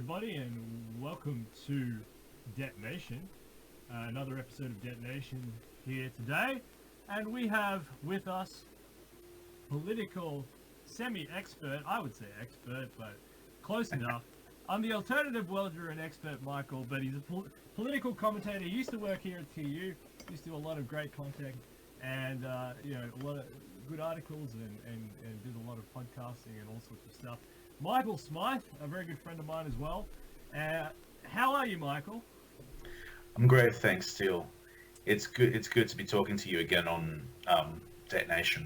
everybody, and welcome to Detonation. Another episode of Detonation here today, and we have with us political semi-expert, I would say expert, but close enough. I'm the alternative welder and expert Michael, but he's a political commentator. He used to work here at TU, used to do a lot of great content, and a lot of good articles and did a lot of podcasting and all sorts of stuff. Michael Smythe, a very good friend of mine as well. How are you, Michael? I'm great, thanks, Steele. It's good to be talking to you again on Detonation.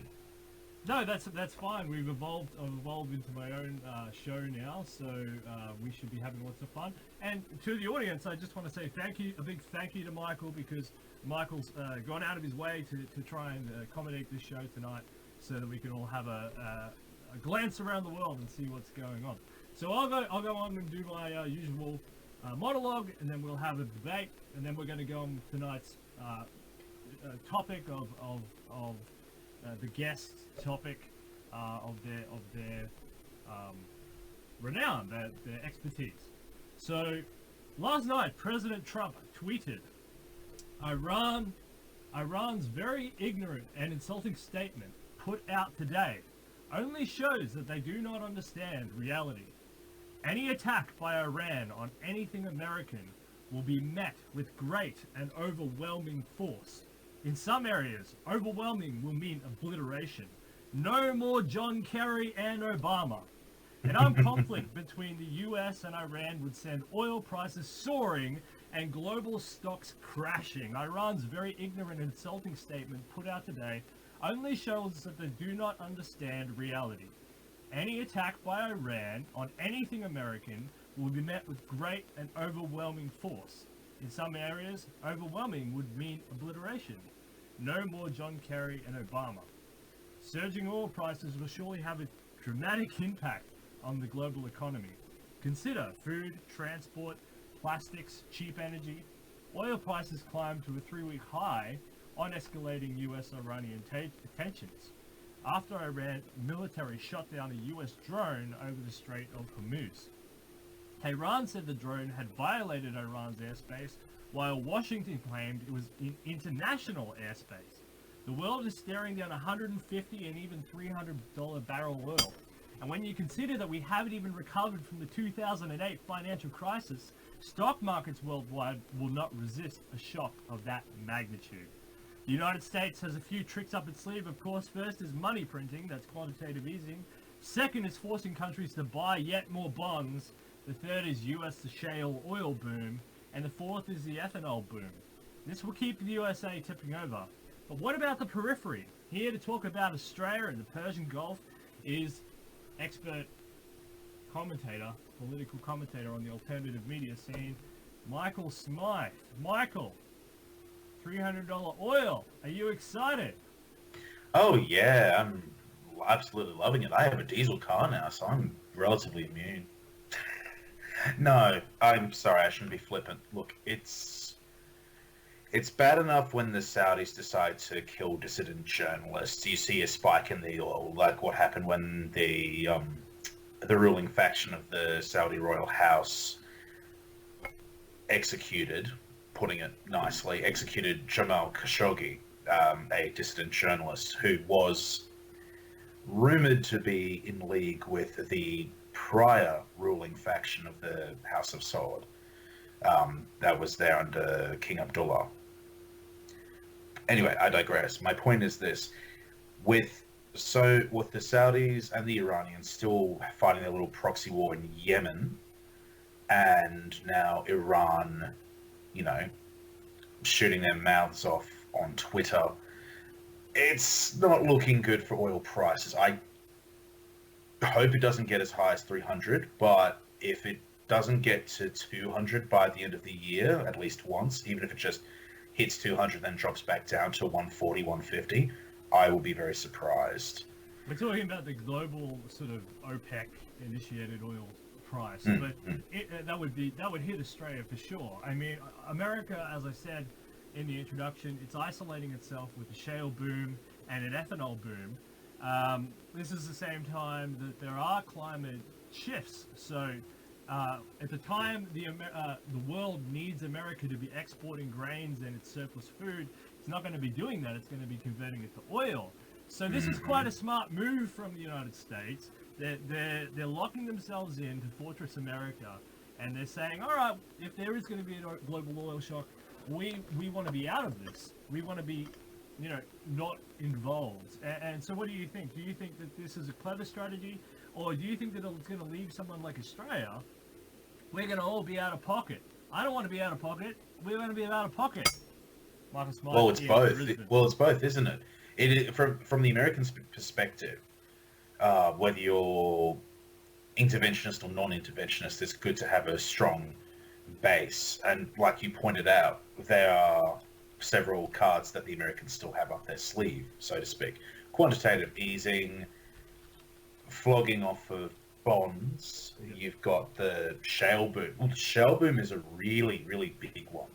No, that's fine. I've evolved into my own show now, so we should be having lots of fun. And to the audience, I just want to say a big thank you to Michael, because Michael's gone out of his way to try and accommodate this show tonight, so that we can all have a glance around the world and see what's going on. So I'll go on and do my usual monologue, and then we'll have a debate, and then we're going to go on tonight's topic of the guest topic of their renown, their expertise. So last night, President Trump tweeted, Iran's very ignorant and insulting statement put out today only shows that they do not understand reality. Any attack by Iran on anything American will be met with great and overwhelming force. In some areas, overwhelming will mean obliteration. No more John Kerry and Obama. An armed conflict between the US and Iran would send oil prices soaring and global stocks crashing. Iran's very ignorant and insulting statement put out today only shows that they do not understand reality. Any attack by Iran on anything American will be met with great and overwhelming force. In some areas, overwhelming would mean obliteration. No more John Kerry and Obama. Surging oil prices will surely have a dramatic impact on the global economy. Consider food, transport, plastics, cheap energy. Oil prices climbed to a 3-week high on escalating US-Iranian tensions after Iran military shot down a US drone over the Strait of Hormuz. Tehran said the drone had violated Iran's airspace, while Washington claimed it was in international airspace. The world is staring down $150 and even $300 barrel oil. And when you consider that we haven't even recovered from the 2008 financial crisis, stock markets worldwide will not resist a shock of that magnitude. The United States has a few tricks up its sleeve, of course. First is money printing, that's quantitative easing. Second is forcing countries to buy yet more bonds. The third is US shale oil boom. And the fourth is the ethanol boom. This will keep the USA tipping over. But what about the periphery? Here to talk about Australia and the Persian Gulf is expert commentator, political commentator on the alternative media scene, Michael Smythe. Michael, $300 oil. Are you excited? Oh yeah, I'm absolutely loving it. I have a diesel car now, so I'm relatively immune. No, I'm sorry, I shouldn't be flippant. Look, it's bad enough when the Saudis decide to kill dissident journalists. You see a spike in the oil, like what happened when the ruling faction of the Saudi royal house putting it nicely, executed Jamal Khashoggi, a dissident journalist who was rumored to be in league with the prior ruling faction of the House of Saud that was there under King Abdullah. Anyway, I digress. My point is this: with the Saudis and the Iranians still fighting their little proxy war in Yemen, and now Iran, shooting their mouths off on Twitter, it's not looking good for oil prices. I hope it doesn't get as high as 300, but if it doesn't get to 200 by the end of the year, at least once, even if it just hits 200 then drops back down to 140, 150, I will be very surprised. We're talking about the global sort of OPEC initiated oil price, but that would hit Australia for sure. I mean, America, as I said in the introduction, it's isolating itself with the shale boom and an ethanol boom. This is the same time that there are climate shifts. So at the time the world needs America to be exporting grains and its surplus food, it's not going to be doing that. It's going to be converting it to oil. So this is quite a smart move from the United States. They're locking themselves into Fortress America, and they're saying, all right, if there is going to be a global oil shock, we want to be out of this. We want to be, not involved. And so what do you think? Do you think that this is a clever strategy, or do you think that it's going to leave someone like Australia? We're going to all be out of pocket. I don't want to be out of pocket. We're going to be out of pocket. Marcus Smart. Well, it's both. Well, it's both, isn't it? From the American perspective, whether you're interventionist or non-interventionist, it's good to have a strong base. And like you pointed out, there are several cards that the Americans still have up their sleeve, so to speak. Quantitative easing, flogging off of bonds. You've got the shale boom. Well, the shale boom is a really, really big one.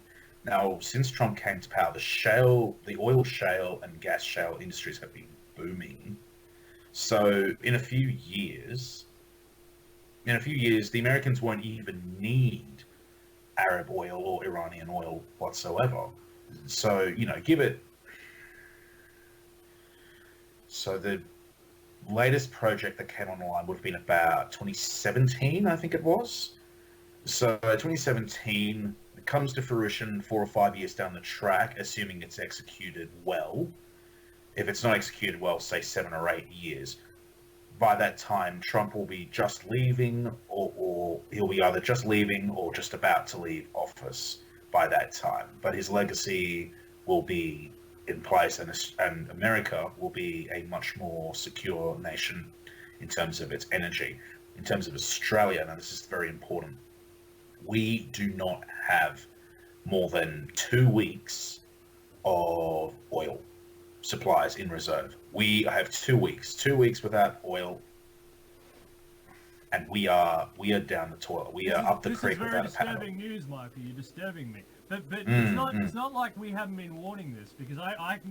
Now, since Trump came to power, the oil shale and gas shale industries have been booming. So in a few years, the Americans won't even need Arab oil or Iranian oil whatsoever. So, give it... So the latest project that came online would have been about 2017, I think it was. So 2017... comes to fruition 4 or 5 years down the track, assuming it's executed well. If it's not executed well, say 7 or 8 years. By that time, Trump will be just leaving, or he'll be either just leaving or just about to leave office by that time. But his legacy will be in place, and America will be a much more secure nation in terms of its energy. In terms of Australia, now this is very important, we do not have more than 2 weeks of oil supplies in reserve. We have 2 weeks without oil, and we are down the toilet. We are up the creek without a paddle. This is very disturbing news, Michael. You're disturbing me. But it's not like we haven't been warning this, because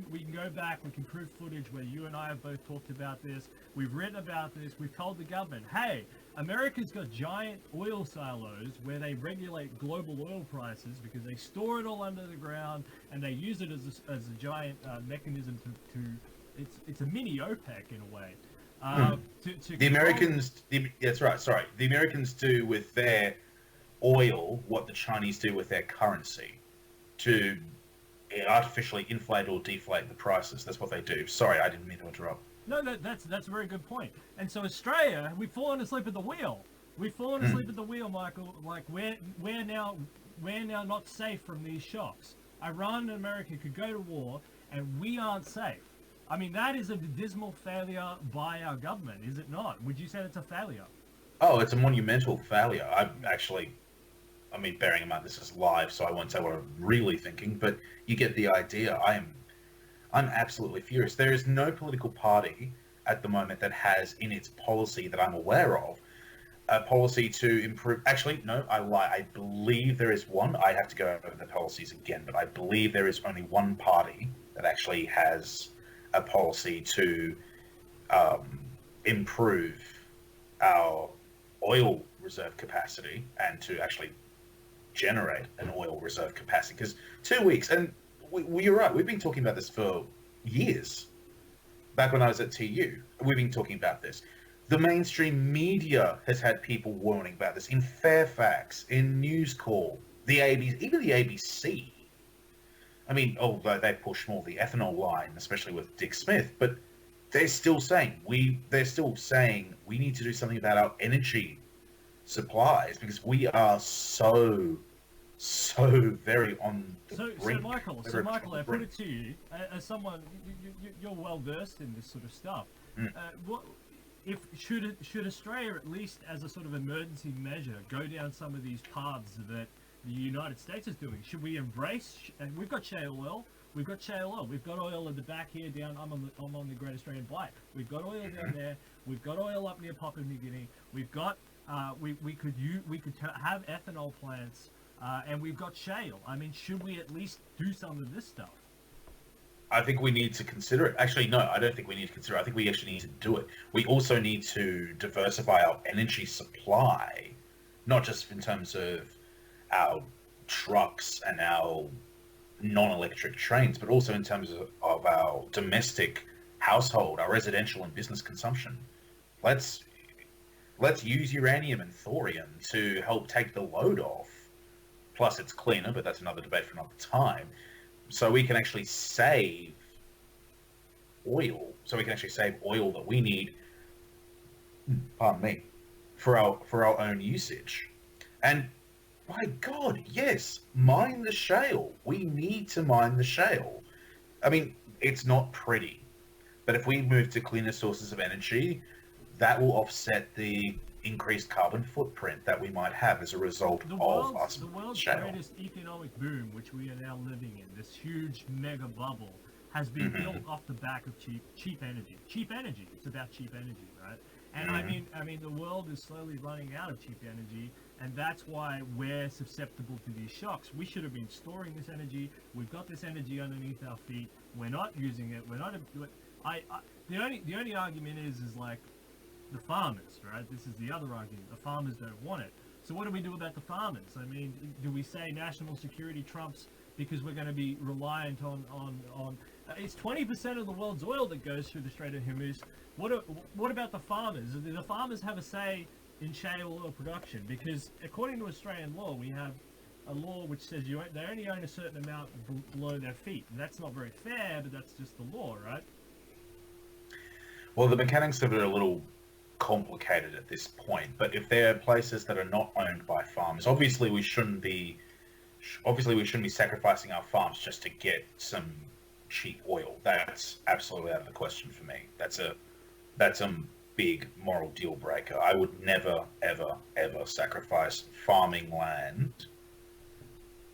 we can go back, we can prove footage where you and I have both talked about this. We've written about this. We've told the government, hey, America's got giant oil silos where they regulate global oil prices because they store it all under the ground and they use it as a giant mechanism to it's a mini OPEC in a way. The Americans, that's right. Sorry, the Americans do with their oil what the Chinese do with their currency, to artificially inflate or deflate the prices. That's what they do. Sorry, I didn't mean to interrupt. No, that's a very good point. And so Australia, we've fallen asleep at the wheel. We've fallen asleep at the wheel, Michael. Like we're now not safe from these shocks. Iran and America could go to war, and we aren't safe. I mean, that is a dismal failure by our government, is it not? Would you say it's a failure? Oh, it's a monumental failure. Bearing in mind this is live, so I won't say what I'm really thinking, but you get the idea. I'm absolutely furious. There is no political party at the moment that has in its policy that I'm aware of a policy to improve. Actually, no, I lie. I believe there is one. I have to go over the policies again, but I believe there is only one party that actually has a policy to improve our oil reserve capacity and to actually generate an oil reserve capacity. Because 2 weeks, and you're right, we've been talking about this for years. Back when I was at TU, we've been talking about this. The mainstream media has had people warning about this. In Fairfax, in News Corp, the ABC, even the ABC. I mean, although they push more the ethanol line, especially with Dick Smith, but they're still saying we need to do something about our energy supplies because we are so very on the brink. So Michael, I put it to you as someone you're well versed in this sort of stuff. Should Australia, at least as a sort of emergency measure, go down some of these paths that the United States is doing? Should we embrace? And we've got shale oil. We've got oil in the back here down. I'm on the Great Australian Bight. We've got oil down there. We've got oil up near Papua New Guinea. We've got we could have ethanol plants, and we've got shale. I mean, should we at least do some of this stuff? I think we need to consider it. Actually, no, I don't think we need to consider it. I think we actually need to do it. We also need to diversify our energy supply not just in terms of our trucks and our non-electric trains, but also in terms of our domestic household, our residential and business consumption. Let's let's use uranium and thorium to help take the load off. Plus, it's cleaner, but that's another debate for another time. So we can actually save oil. So we can actually save oil that we need, pardon me, for our own usage. And my God, yes, mine the shale. We need to mine the shale. I mean, it's not pretty, but if we move to cleaner sources of energy, that will offset the increased carbon footprint that we might have as a result of us the world's shale. greatest economic boom, which we are now living in, this huge mega bubble, has been built off the back of cheap energy. Cheap energy. It's about cheap energy, right? And I mean, the world is slowly running out of cheap energy, and that's why we're susceptible to these shocks. We should have been storing this energy. We've got this energy underneath our feet. We're not using it. We're not. The only argument is like the farmers, right? This is the other argument. The farmers don't want it. So what do we do about the farmers? I mean, do we say national security trumps because we're going to be reliant on it's 20% of the world's oil that goes through the Strait of Hormuz. What about the farmers? Do the farmers have a say in shale oil production? Because according to Australian law, we have a law which says they only own a certain amount below their feet, and that's not very fair, but that's just the law, right? Well, the mechanics of it are a little complicated at this point, but if there are places that are not owned by farmers, obviously we shouldn't be sacrificing our farms just to get some cheap oil. That's absolutely out of the question for me. That's a big moral deal breaker. I would never, ever, ever sacrifice farming land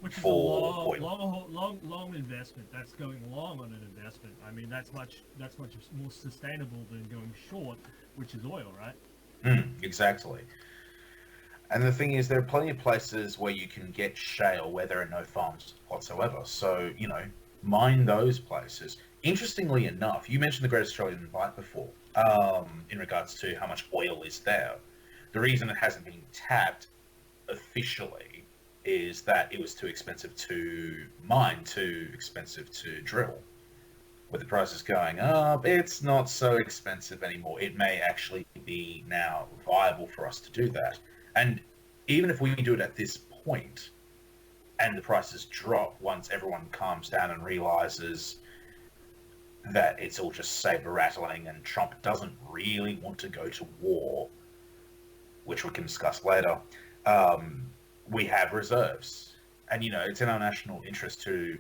Which is for oil. long investment. That's going long on an investment. I mean, that's much more sustainable than going short, which is oil, right? Exactly. And the thing is, there are plenty of places where you can get shale where there are no farms whatsoever. So, mine those places. Interestingly enough, you mentioned the Great Australian Bight before, in regards to how much oil is there. The reason it hasn't been tapped officially is that it was too expensive to mine, too expensive to drill. With the prices going up, it's not so expensive anymore. It may actually be now viable for us to do that. And even if we do it at this point, and the prices drop once everyone calms down and realizes that it's all just saber rattling and Trump doesn't really want to go to war, which we can discuss later, we have reserves. And, it's in our national interest to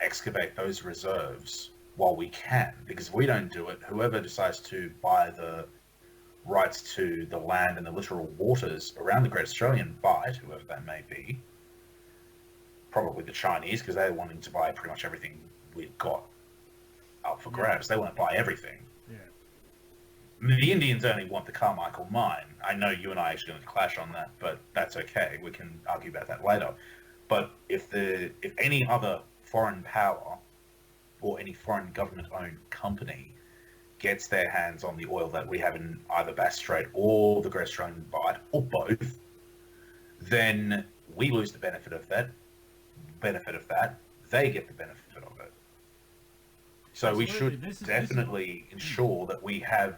excavate those reserves while we can, because if we don't do it, whoever decides to buy the rights to the land and the literal waters around the Great Australian Bight, whoever that may be, probably the Chinese, because they're wanting to buy pretty much everything we've got up for grabs. They want to buy everything. Yeah. I mean, the Indians only want the Carmichael mine. I know you and I are actually going to clash on that, but that's okay. We can argue about that later. But if any other foreign power or any foreign government-owned company gets their hands on the oil that we have in either Bass Strait or the Great Australian Bight, or both, then we lose the benefit of that. They get the benefit of it. So Absolutely. we should definitely ensure that we have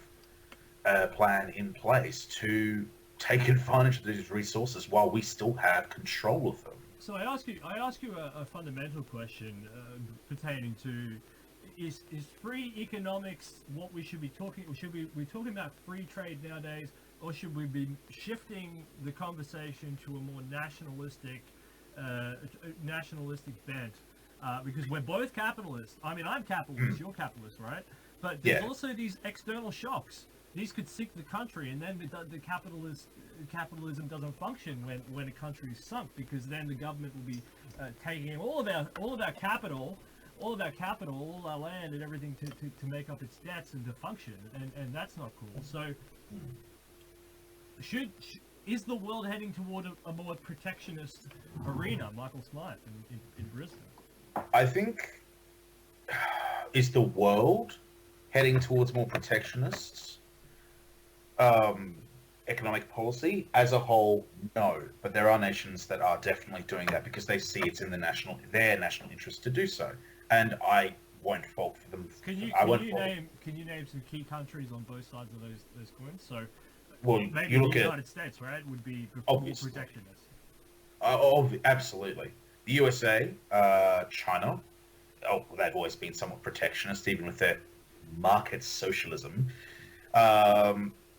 a plan in place to take advantage of these resources while we still have control of them. So I ask you a fundamental question pertaining to is free economics what we should be talking? Should we be talking about free trade nowadays, or should we be shifting the conversation to a more nationalistic bent? Because we're both capitalists. I mean, I'm capitalist, you're capitalist, right? But there's also these external shocks. These could sink the country, and then the capitalism doesn't function when a country is sunk, because then the government will be taking all of our capital, all our land and everything to make up its debts and to function, and that's not cool. So, is the world heading toward a more protectionist arena, Michael Smythe, in Brisbane? I think, is the world heading towards more protectionists? economic policy as a whole, no. But there are nations that are definitely doing that because they see it's in their national interest to do so, and I won't fault for them. Can you name some key countries on both sides of those coins? So, Well, maybe you the look at United States, right, would be more obviously, protectionist. absolutely, the USA, China. Oh, they've always been somewhat protectionist, even with their market socialism.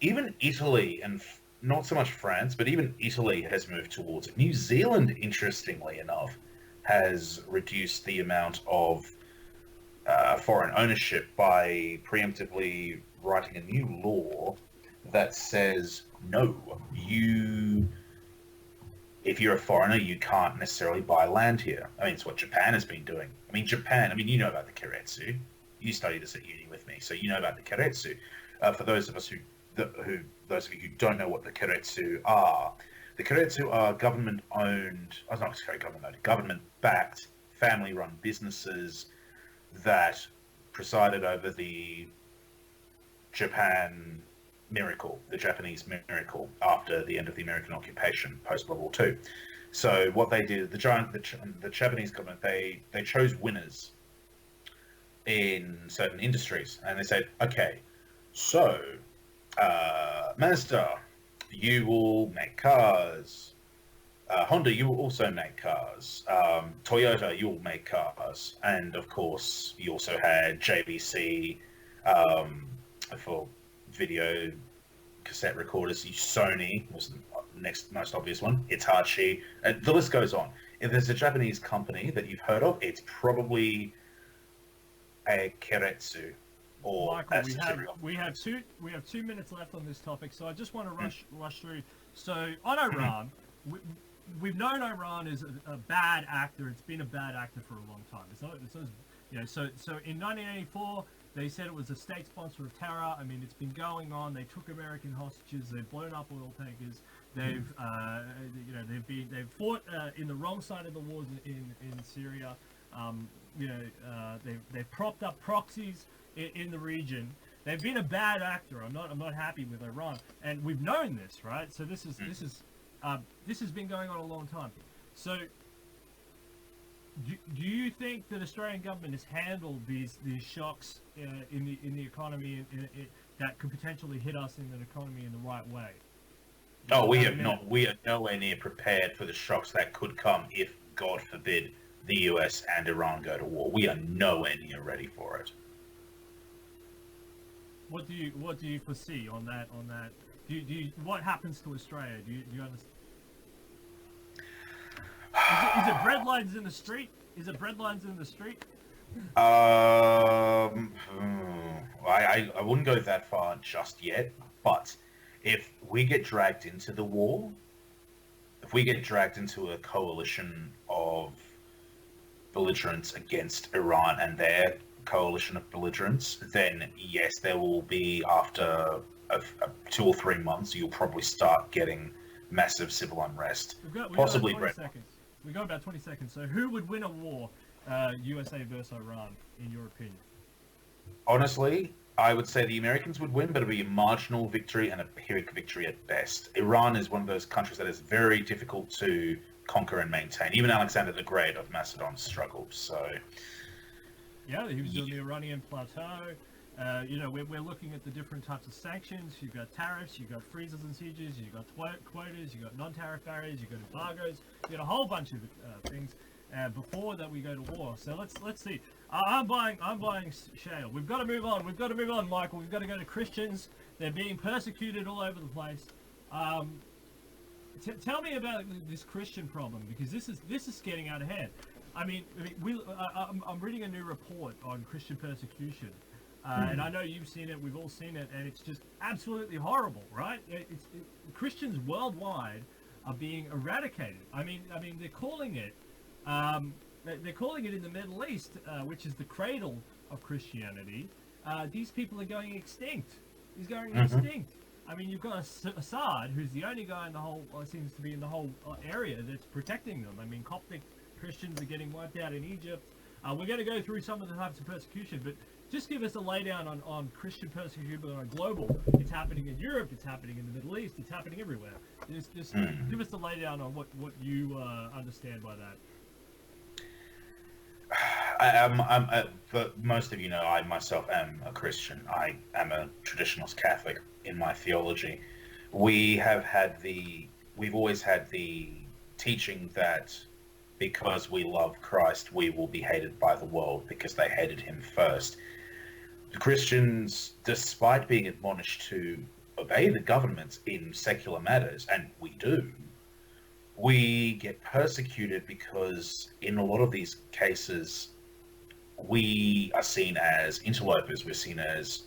Even Italy and not so much France, but even Italy has moved towards it. New Zealand, interestingly enough, has reduced the amount of foreign ownership by preemptively writing a new law that says no, if you're a foreigner, you can't necessarily buy land here. I mean, it's what Japan has been doing. I mean, you know about the Keiretsu. You studied this at uni with me, so you know about the Keiretsu. For those of us those of you who don't know what the Keiretsu are, the Keiretsu are government-owned, oh, not necessarily government-owned, government-backed, family-run businesses that presided over the Japanese miracle after the end of the American occupation post World War II. So what they did, the Japanese government, they chose winners in certain industries, and they said, okay, so Mazda, you will make cars. Honda, you will also make cars. Toyota, you will make cars. And of course, you also had JVC for video cassette recorders. Sony was the next most obvious one. Hitachi. The list goes on. If there's a Japanese company that you've heard of, it's probably a Keiretsu. Or Michael, we have 2 minutes left on this topic, so I just want to rush through. So on Iran, we've known Iran is a bad actor. It's been a bad actor for a long time. So in 1984 they said it was a state sponsor of terror. I mean, it's been going on. They took American hostages. They've blown up oil tankers. They've fought in the wrong side of the wars in Syria. They've propped up proxies in the region. They've been a bad actor. I'm not happy with Iran, and we've known this, right? So this has been going on a long time. So do you think that Australian government has handled these shocks in the economy that could potentially hit us in the economy in the right way? Oh, we have not. We are nowhere near prepared for the shocks that could come if, God forbid, the US and Iran go to war. We are nowhere near ready for it. What do you foresee on that? What happens to Australia? Do you understand? Is it bread lines in the street? I wouldn't go that far just yet, but if we get dragged into the war, if we get dragged into a coalition of belligerents against Iran and their coalition of belligerents, then yes, there will be, after 2 or 3 months, you'll probably start getting massive civil unrest. Possibly about 20 seconds. We got about 20 seconds. So who would win a war, USA versus Iran, in your opinion? Honestly, I would say the Americans would win, but it would be a marginal victory and a Pyrrhic victory at best. Iran is one of those countries that is very difficult to conquer and maintain. Even Alexander the Great of Macedon struggled, so... Yeah, he was on the Iranian plateau. We're looking at the different types of sanctions. You've got tariffs, you've got freezes and sieges, you've got quotas, you've got non-tariff barriers, you've got embargoes, you've got a whole bunch of things before that we go to war. So let's see. I'm buying shale. We've got to move on, Michael. We've got to go to Christians. They're being persecuted all over the place. Tell me about this Christian problem, because this is getting out of hand. I'm reading a new report on Christian persecution, and I know you've seen it. We've all seen it, and it's just absolutely horrible, right? Christians worldwide are being eradicated. I mean, they're calling it. They're calling it in the Middle East, which is the cradle of Christianity. These people are going extinct. He's going extinct. I mean, you've got Assad, who's the only guy in the whole, seems to be in the whole area that's protecting them. I mean, Coptic Christians are getting wiped out in Egypt. We're going to go through some of the types of persecution, but just give us a laydown on Christian persecution on a global. It's happening in Europe, it's happening in the Middle East, it's happening everywhere. Just give us a laydown on what you understand by that. But most of you know, I myself am a Christian. I am a traditionalist Catholic in my theology. We've always had the teaching that because we love Christ, we will be hated by the world because they hated him first. The Christians, despite being admonished to obey the governments in secular matters, and we do, we get persecuted because in a lot of these cases, we are seen as interlopers, we're seen as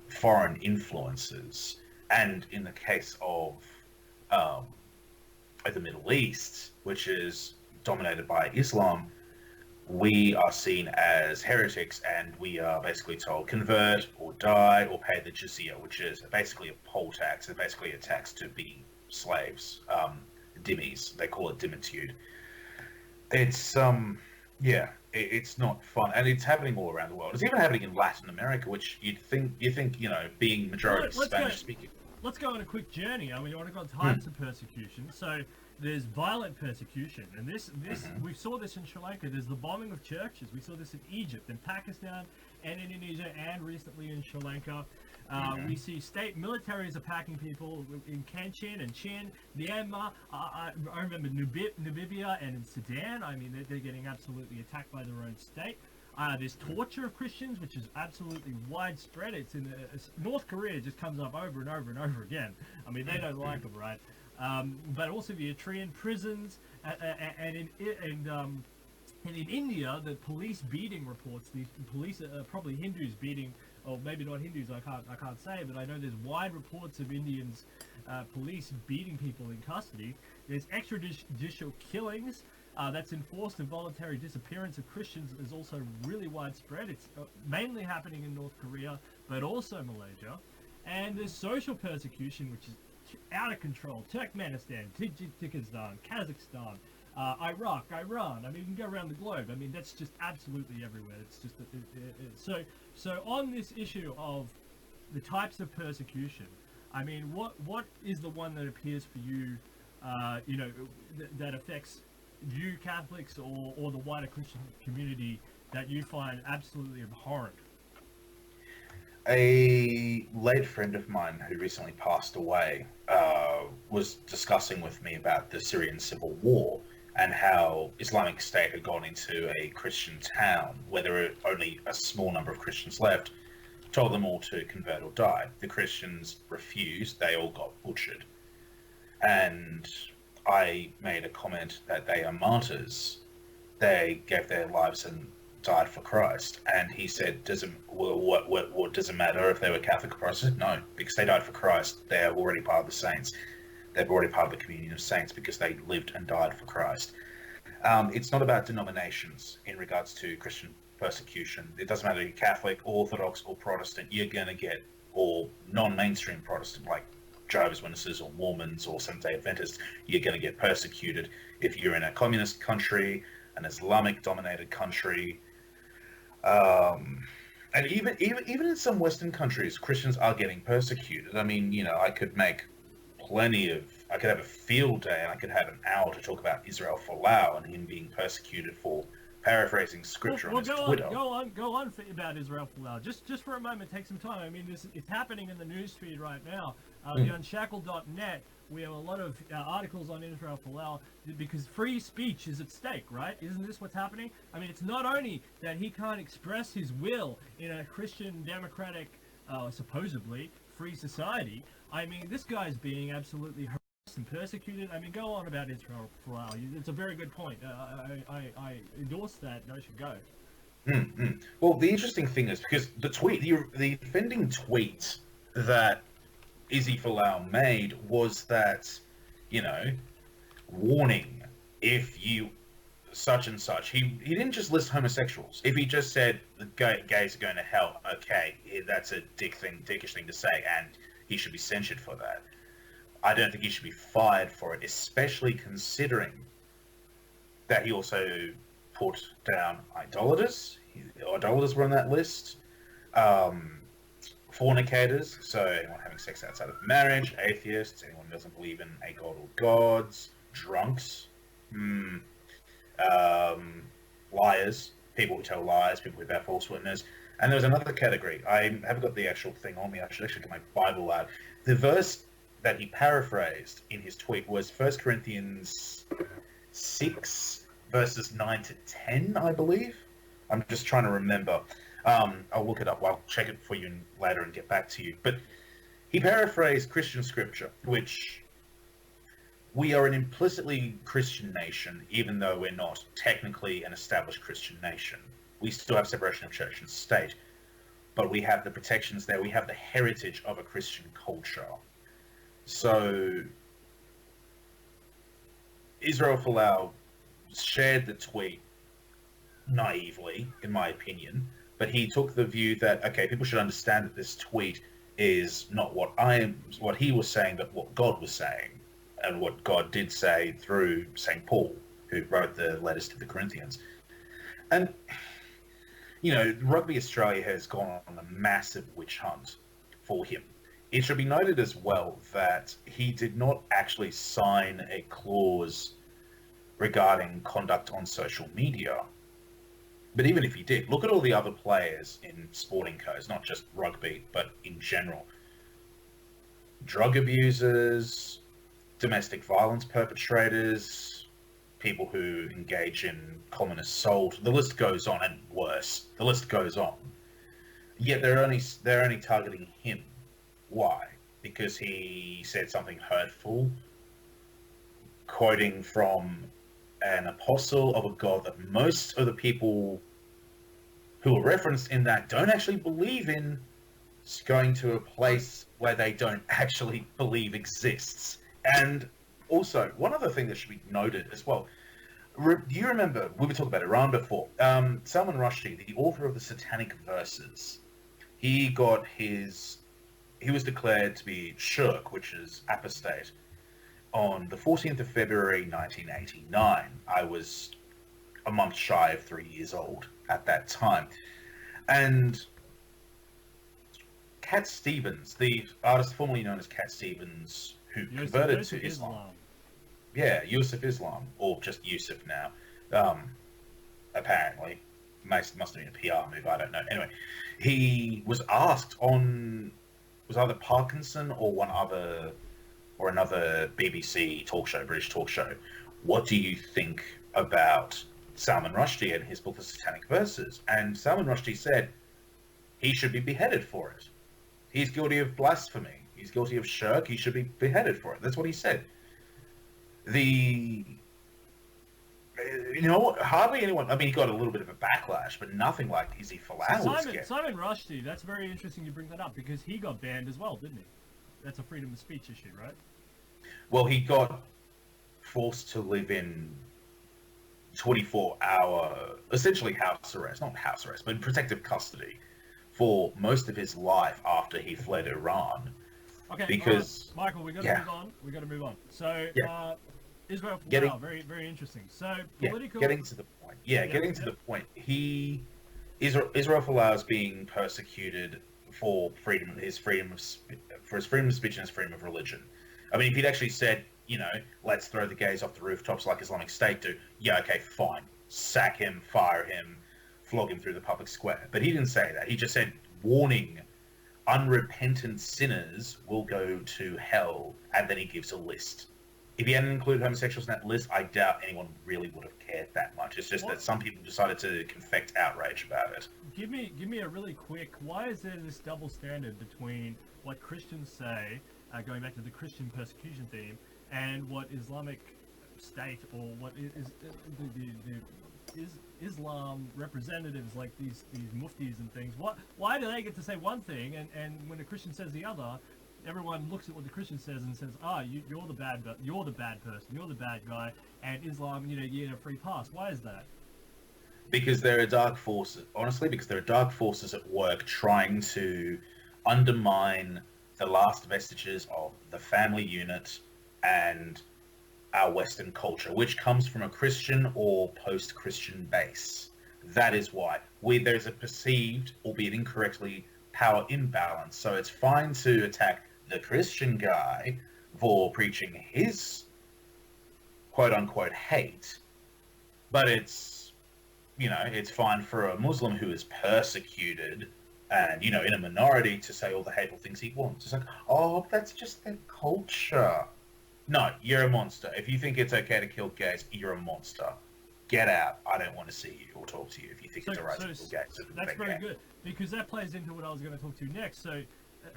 foreign influences. And in the case of the Middle East, which is dominated by Islam, we are seen as heretics, and we are basically told convert or die or pay the jizya, which is basically a poll tax. It's basically a tax to be slaves, dhimmis. They call it dhimmitude. It's it's not fun, and it's happening all around the world. It's even happening in Latin America, which you think being majority Spanish speaking. Let's go on a quick journey. I mean, you want to go on types of persecution. So there's violent persecution, and this we saw this in Sri Lanka. There's the bombing of churches. We saw this in Egypt, in Pakistan, and in Indonesia, and recently in Sri Lanka. We see state militaries attacking people in Kachin and Chin, Myanmar. I remember Namibia and in Sudan. I mean, they're getting absolutely attacked by their own state. There's torture of Christians, which is absolutely widespread. It's in North Korea. Just comes up over and over and over again. I mean, they don't like them, right? But also the Eritrean prisons, and in India, the police beating reports. These police are probably Hindus beating, or maybe not Hindus. I can't say, but I know there's wide reports of Indians, police beating people in custody. There's extrajudicial killings. That's enforced and voluntary disappearance of Christians is also really widespread. It's mainly happening in North Korea, but also Malaysia. And there's social persecution, which is out of control. Turkmenistan, Tajikistan, Kazakhstan, Iraq, Iran. I mean, you can go around the globe. I mean, that's just absolutely everywhere. It's just so on this issue of the types of persecution. I mean, what is the one that appears for you? That affects you Catholics or the wider Christian community that you find absolutely abhorrent? A late friend of mine who recently passed away was discussing with me about the Syrian civil war and how Islamic State had gone into a Christian town where there were only a small number of Christians left, told them all to convert or die. The Christians refused, they all got butchered. And I made a comment that they are martyrs. They gave their lives and died for Christ. And he said, what does it matter if they were Catholic or Protestant? No, because they died for Christ. They're already part of the saints. They're already part of the communion of saints because they lived and died for Christ. It's not about denominations in regards to Christian persecution. It doesn't matter if you're Catholic, Orthodox, or Protestant. You're going to get, or non-mainstream Protestant, like Jehovah's Witnesses or Mormons or Seventh-day Adventists, you're going to get persecuted. If you're in a communist country, an Islamic-dominated country, and even in some Western countries, Christians are getting persecuted. I mean, I could have a field day and I could have an hour to talk about Israel Folau and him being persecuted for paraphrasing scripture on his Twitter. Go on about Israel Folau. Just for a moment, take some time. I mean, it's happening in the newsfeed right now. The Unshackled.net, we have a lot of articles on Israel Folau because free speech is at stake, right? Isn't this what's happening? I mean, it's not only that he can't express his will in a Christian, democratic, supposedly free society. I mean, this guy's being absolutely harassed and persecuted. I mean, go on about Israel Folau. It's a very good point. I endorse that. I should go. Well, the interesting thing is because the offending tweet that Izzy Folau made was that, warning, if you such and such. He didn't just list homosexuals. If he just said the gays are going to hell, okay, that's a dickish thing to say, and he should be censured for that. I don't think he should be fired for it, especially considering that he also put down idolaters. Idolaters were on that list. um, fornicators, so anyone having sex outside of marriage, atheists, anyone who doesn't believe in a god or gods, drunks, liars, people who tell lies, people who bear false witness. And there was another category. I haven't got the actual thing on me. I should actually get my Bible out. The verse that he paraphrased in his tweet was 1 Corinthians 6, verses 9 to 10, I believe. I'm just trying to remember. I'll look it up. I'll check it for you later and get back to you. But he paraphrased Christian scripture, which we are an implicitly Christian nation, even though we're not technically an established Christian nation. We still have separation of church and state, but we have the protections there. We have the heritage of a Christian culture. So Israel Folau shared the tweet naively, in my opinion, but he took the view that, okay, people should understand that this tweet is not what he was saying, but what God was saying, and what God did say through St. Paul, who wrote the letters to the Corinthians. And, you know, Rugby Australia has gone on a massive witch hunt for him. It should be noted as well that he did not actually sign a clause regarding conduct on social media. But even if he did, look at all the other players in sporting codes, not just rugby, but in general. Drug abusers, domestic violence perpetrators, people who engage in common assault. The list goes on, and worse. The list goes on. Yet they're only targeting him. Why? Because he said something hurtful, quoting from an apostle of a god that most of the people who are referenced in that don't actually believe in, is going to a place where they don't actually believe exists. And also, one other thing that should be noted as well, do you remember, we were talking about Iran before, Salman Rushdie, the author of the Satanic Verses, he was declared to be shirk, which is apostate, on the 14th of February 1989. I was a month shy of 3 years old at that time. And Cat Stevens, the artist formerly known as Cat Stevens, who converted to Islam. Yeah, Yusuf Islam, or just Yusuf now. Apparently. Must have been a PR move, I don't know. Anyway, he was asked on, was either Parkinson or another BBC talk show, British talk show, what do you think about Salman Rushdie and his book, The Satanic Verses? And Salman Rushdie said he should be beheaded for it. He's guilty of blasphemy. He's guilty of shirk. He should be beheaded for it. That's what he said. Hardly anyone, I mean, he got a little bit of a backlash, but nothing like Izzy Folau was getting. Simon Rushdie, that's very interesting you bring that up, because he got banned as well, didn't he? That's a freedom of speech issue, right? Well, he got forced to live in 24-hour, essentially house arrest, not house arrest, but protective custody for most of his life after he fled Iran. Okay, because Michael, we got to move on. We got to move on. So, Israel Folau, very, very interesting. So, political. Getting to the point. Getting to the point. Israel Folau is being persecuted for his freedom of speech and his freedom of religion. I mean, if he'd actually said, let's throw the gays off the rooftops like Islamic State do, yeah, okay, fine. Sack him, fire him, flog him through the public square. But he didn't say that. He just said, warning, unrepentant sinners will go to hell, and then he gives a list. If he hadn't included homosexuals in that list, I doubt anyone really would have cared that much. It's just that some people decided to confect outrage about it. Give me a really quick, why is there this double standard between what Christians say, going back to the Christian persecution theme, and what Islamic State, or what is the Islam representatives, like these muftis and things, why do they get to say one thing, and when a Christian says the other, everyone looks at what the Christian says and says, you're the bad person, you're the bad guy, and Islam, you get a free pass. Why is that? Because there are dark forces, honestly, because there are dark forces at work trying to undermine the last vestiges of the family unit and our Western culture, which comes from a Christian or post-Christian base. That is why there's a perceived, albeit incorrectly, power imbalance. So it's fine to attack the Christian guy for preaching his quote unquote hate, but it's fine for a Muslim who is persecuted and in a minority to say all the hateful things he wants. It's like, oh, that's just their culture. No, you're a monster. If you think it's okay to kill gays, you're a monster. Get out. I don't want to see you or talk to you if you think it's alright to kill gays. That's very good, because that plays into what I was going to talk to next. So,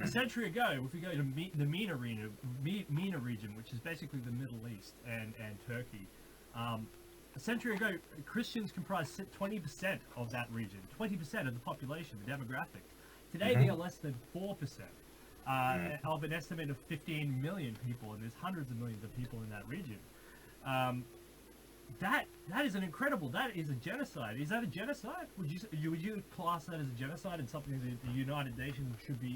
a century ago, if we go to the MENA region, which is basically the Middle East and Turkey, a century ago, Christians comprised 20% of that region, 20% of the population, the demographic. Today, they are less than 4%. Of an estimate of 15 million people, and there's hundreds of millions of people in that region. That is an incredible. That is a genocide. Is that a genocide? Would you class that as a genocide and something that the United Nations should be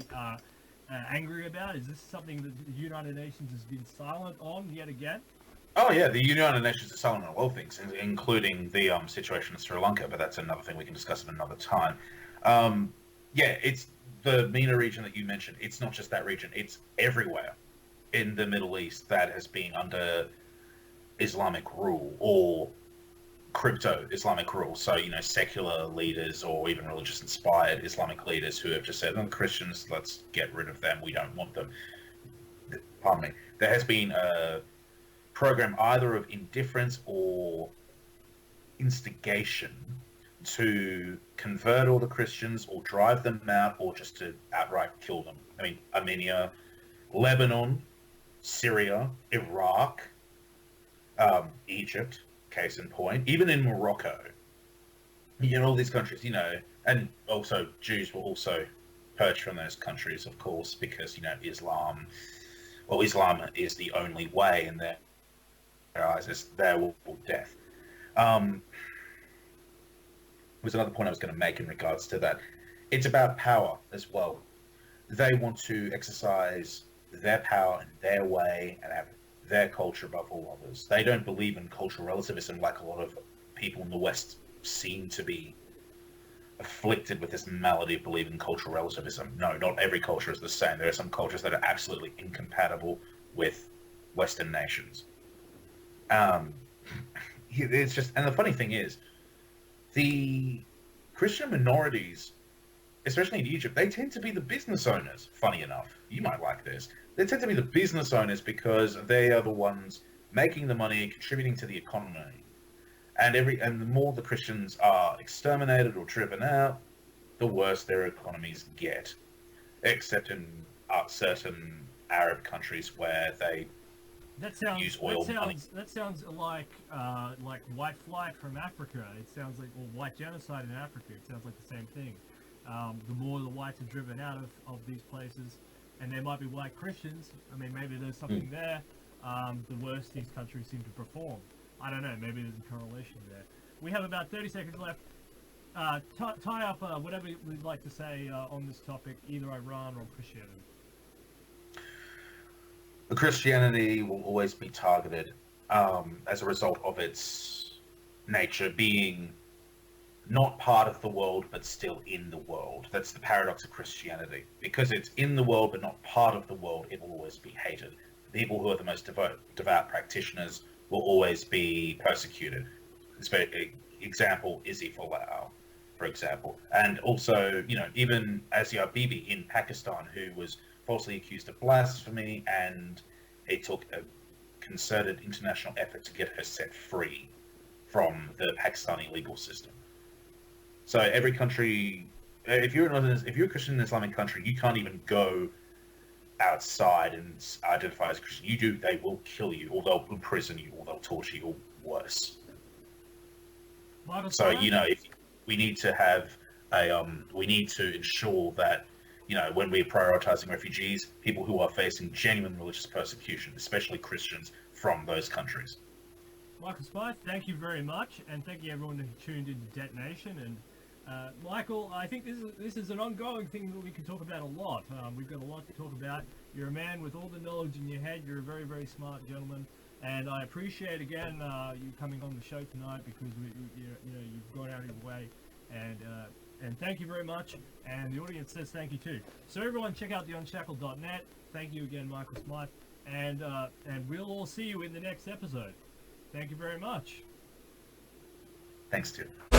angry about? Is this something that the United Nations has been silent on yet again? Oh yeah, the United Nations is silent on a lot of things, including the situation in Sri Lanka. But that's another thing we can discuss at another time. Yeah, it's the MENA region that you mentioned. It's not just that region. It's everywhere in the Middle East that has been under Islamic rule or crypto-Islamic rule. So, secular leaders or even religious-inspired Islamic leaders who have just said, oh, Christians, let's get rid of them. We don't want them. Pardon me. There has been a program either of indifference or instigation to convert all the Christians or drive them out or just to outright kill them. I mean, Armenia, Lebanon, Syria, Iraq, Egypt, case in point, even in Morocco, all these countries, and also Jews were also purged from those countries, of course, because, Islam is the only way in their eyes, is their will or death. Was another point I was going to make in regards to that. It's about power as well. They want to exercise their power in their way and have their culture above all others. They don't believe in cultural relativism like a lot of people in the West seem to be afflicted with this malady of believing in cultural relativism. No, not every culture is the same. There are some cultures that are absolutely incompatible with Western nations. It's just, and the funny thing is, the Christian minorities, especially in Egypt, they tend to be the business owners, funny enough. You might like this. They tend to be the business owners because they are the ones making the money, contributing to the economy. And the more the Christians are exterminated or driven out, the worse their economies get. Except in certain Arab countries where they use oil money. That sounds like white flight from Africa. It sounds like, or white genocide in Africa. It sounds like the same thing. The more the whites are driven out of these places, and there might be white Christians, I mean, maybe there's something there, the worse these countries seem to perform. I don't know, maybe there's a correlation there. We have about 30 seconds left. Tie up whatever we'd like to say on this topic, either Iran or Christianity. The Christianity will always be targeted as a result of its nature being not part of the world, but still in the world. That's the paradox of Christianity. Because it's in the world, but not part of the world, it will always be hated. People who are the most devout practitioners will always be persecuted. Example, Izzy Folau, for example. And also, even Asia Bibi in Pakistan, who was falsely accused of blasphemy, and it took a concerted international effort to get her set free from the Pakistani legal system. So every country, if you're a Christian in an Islamic country, you can't even go outside and identify as a Christian. They will kill you, or they'll imprison you, or they'll torture you, or worse. So we need to have we need to ensure that when we're prioritizing refugees, people who are facing genuine religious persecution, especially Christians from those countries. Michael Spy, thank you very much, and thank you everyone who tuned into Detonation. And Michael, I think this is an ongoing thing that we can talk about a lot. We've got a lot to talk about. You're a man with all the knowledge in your head. You're a very, very smart gentleman, and I appreciate again you coming on the show tonight, because you've gone out of your way And thank you very much. And the audience says thank you too. So everyone, check out theunshackled.net. Thank you again, Michael Smythe. And we'll all see you in the next episode. Thank you very much. Thanks, dude.